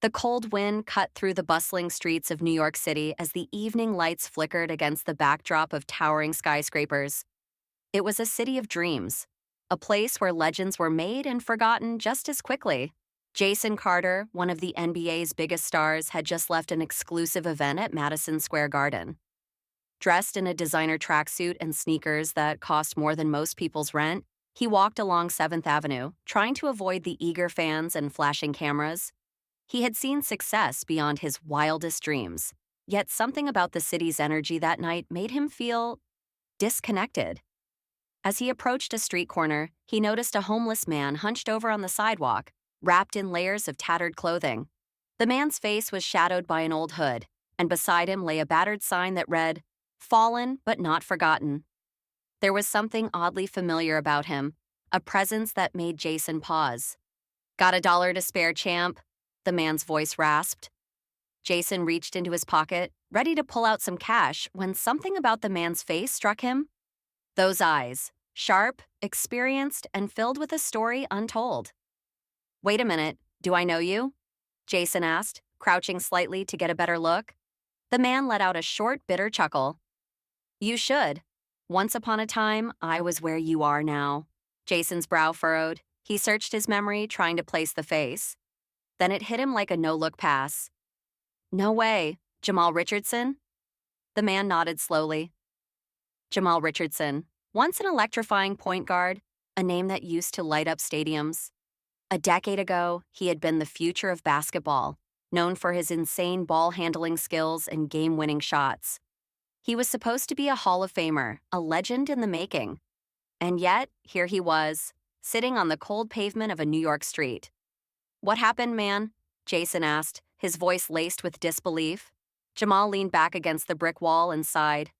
The cold wind cut through the bustling streets of New York City as the evening lights flickered against the backdrop of towering skyscrapers. It was a city of dreams, a place where legends were made and forgotten just as quickly. Jason Carter, one of the NBA's biggest stars, had just left an exclusive event at Madison Square Garden. Dressed in a designer tracksuit and sneakers that cost more than most people's rent, he walked along 7th Avenue, trying to avoid the eager fans and flashing cameras. He had seen success beyond his wildest dreams, yet something about the city's energy that night made him feel disconnected. As he approached a street corner, he noticed a homeless man hunched over on the sidewalk, wrapped in layers of tattered clothing. The man's face was shadowed by an old hood, and beside him lay a battered sign that read, "Fallen but not forgotten." There was something oddly familiar about him, a presence that made Jason pause. "Got a dollar to spare, champ?" the man's voice rasped. Jason reached into his pocket, ready to pull out some cash, when something about the man's face struck him. Those eyes, sharp, experienced, and filled with a story untold. "Wait a minute, do I know you?" Jason asked, crouching slightly to get a better look. The man let out a short, bitter chuckle. "You should. Once upon a time, I was where you are now." Jason's brow furrowed. He searched his memory, trying to place the face. Then it hit him like a no-look pass. "No way. Jamal Richardson?" The man nodded slowly. Jamal Richardson, once an electrifying point guard, a name that used to light up stadiums. A decade ago, he had been the future of basketball, known for his insane ball-handling skills and game-winning shots. He was supposed to be a Hall of Famer, a legend in the making. And yet, here he was, sitting on the cold pavement of a New York street. "What happened, man?" Jason asked, his voice laced with disbelief. Jamal leaned back against the brick wall and sighed.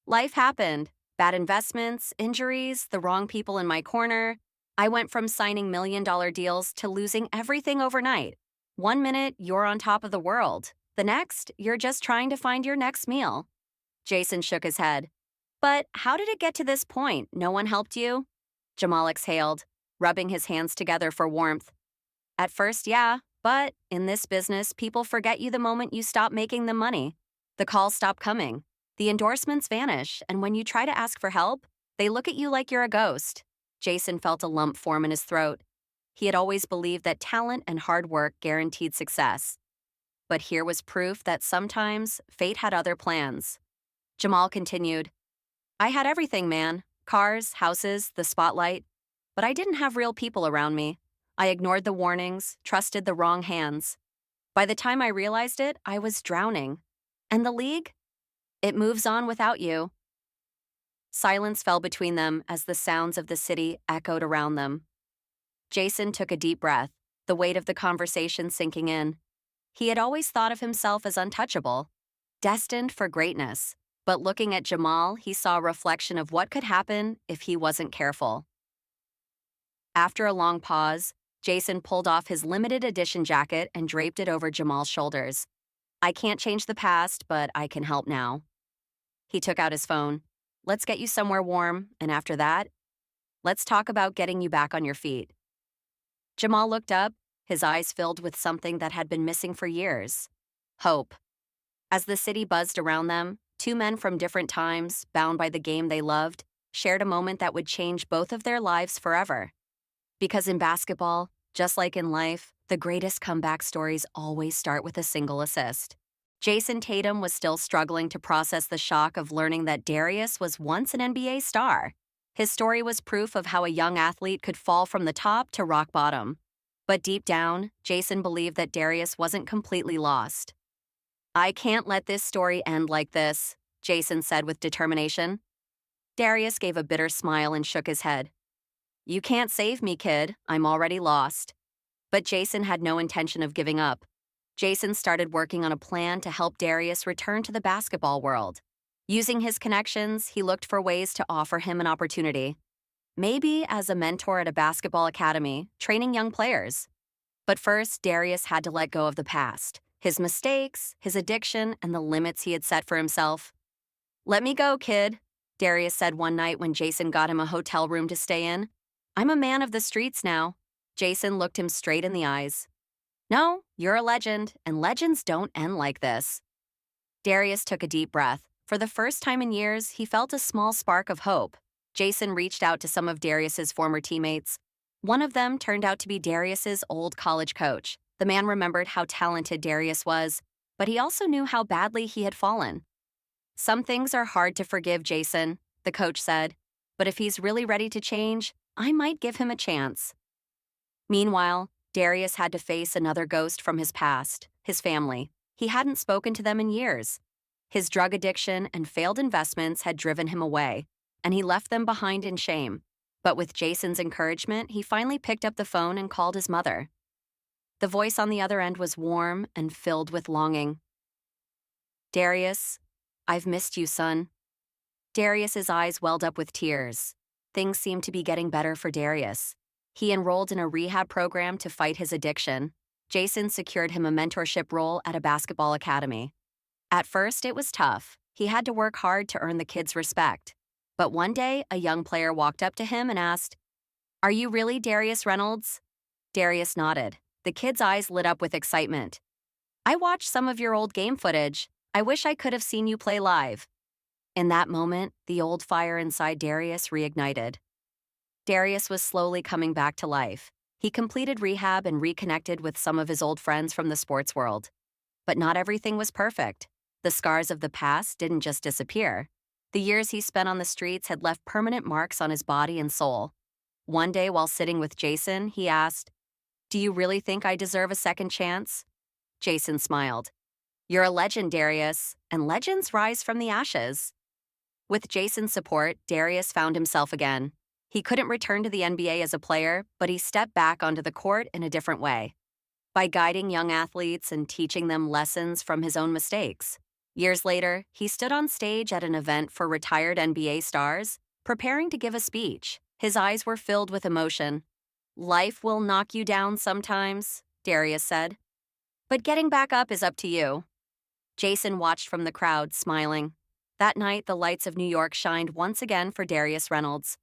"Life happened. Bad investments, injuries, the wrong people in my corner. I went from signing million-dollar deals to losing everything overnight. One minute, you're on top of the world. The next, you're just trying to find your next meal." Jason shook his head. "But how did it get to this point? No one helped you?" Jamal exhaled, rubbing his hands together for warmth. "At first, yeah, but in this business, people forget you the moment you stop making them money. The calls stop coming. The endorsements vanish, and when you try to ask for help, they look at you like you're a ghost." Jason felt a lump form in his throat. He had always believed that talent and hard work guaranteed success. But here was proof that sometimes fate had other plans. Jamal continued, "I had everything, man. Cars, houses, the spotlight. But I didn't have real people around me. I ignored the warnings, trusted the wrong hands. By the time I realized it, I was drowning. And the league? It moves on without you." Silence fell between them as the sounds of the city echoed around them. Jason took a deep breath, the weight of the conversation sinking in. He had always thought of himself as untouchable, destined for greatness. But looking at Jamal, he saw a reflection of what could happen if he wasn't careful. After a long pause, Jason pulled off his limited edition jacket and draped it over Jamal's shoulders. "I can't change the past, but I can help now." He took out his phone. "Let's get you somewhere warm, and after that, let's talk about getting you back on your feet." Jamal looked up, his eyes filled with something that had been missing for years. Hope. As the city buzzed around them, two men from different times, bound by the game they loved, shared a moment that would change both of their lives forever. Because in basketball, just like in life, the greatest comeback stories always start with a single assist. Jason Tatum was still struggling to process the shock of learning that Darius was once an NBA star. His story was proof of how a young athlete could fall from the top to rock bottom. But deep down, Jason believed that Darius wasn't completely lost. "I can't let this story end like this," Jason said with determination. Darius gave a bitter smile and shook his head. "You can't save me, kid. I'm already lost." But Jason had no intention of giving up. Jason started working on a plan to help Darius return to the basketball world. Using his connections, he looked for ways to offer him an opportunity. Maybe as a mentor at a basketball academy, training young players. But first, Darius had to let go of the past, his mistakes, his addiction, and the limits he had set for himself. "Let me go, kid," Darius said one night when Jason got him a hotel room to stay in. "I'm a man of the streets now." Jason looked him straight in the eyes. No, you're a legend, and legends don't end like this. Darius took a deep breath. For the first time in years, he felt a small spark of hope. Jason reached out to some of Darius's former teammates. One of them turned out to be Darius's old college coach. The man remembered how talented Darius was, but he also knew how badly he had fallen. Some things are hard to forgive, Jason, the coach said, but if he's really ready to change, I might give him a chance. Meanwhile, Darius had to face another ghost from his past, his family. He hadn't spoken to them in years. His drug addiction and failed investments had driven him away, and he left them behind in shame. But with Jason's encouragement, he finally picked up the phone and called his mother. The voice on the other end was warm and filled with longing. Darius, I've missed you, son. Darius's eyes welled up with tears. Things seemed to be getting better for Darius. He enrolled in a rehab program to fight his addiction. Jason secured him a mentorship role at a basketball academy. At first, it was tough. He had to work hard to earn the kids' respect. But one day, a young player walked up to him and asked, "Are you really Darius Reynolds?" Darius nodded. The kid's eyes lit up with excitement. "I watched some of your old game footage. I wish I could have seen you play live." In that moment, the old fire inside Darius reignited. Darius was slowly coming back to life. He completed rehab and reconnected with some of his old friends from the sports world. But not everything was perfect. The scars of the past didn't just disappear. The years he spent on the streets had left permanent marks on his body and soul. One day, while sitting with Jason, he asked, "Do you really think I deserve a second chance?" Jason smiled. "You're a legend, Darius, and legends rise from the ashes." With Jason's support, Darius found himself again. He couldn't return to the NBA as a player, but he stepped back onto the court in a different way. By guiding young athletes and teaching them lessons from his own mistakes. Years later, he stood on stage at an event for retired NBA stars, preparing to give a speech. His eyes were filled with emotion. "Life will knock you down sometimes," Darius said. "But getting back up is up to you." Jason watched from the crowd, smiling. That night, the lights of New York shined once again for Darius Reynolds.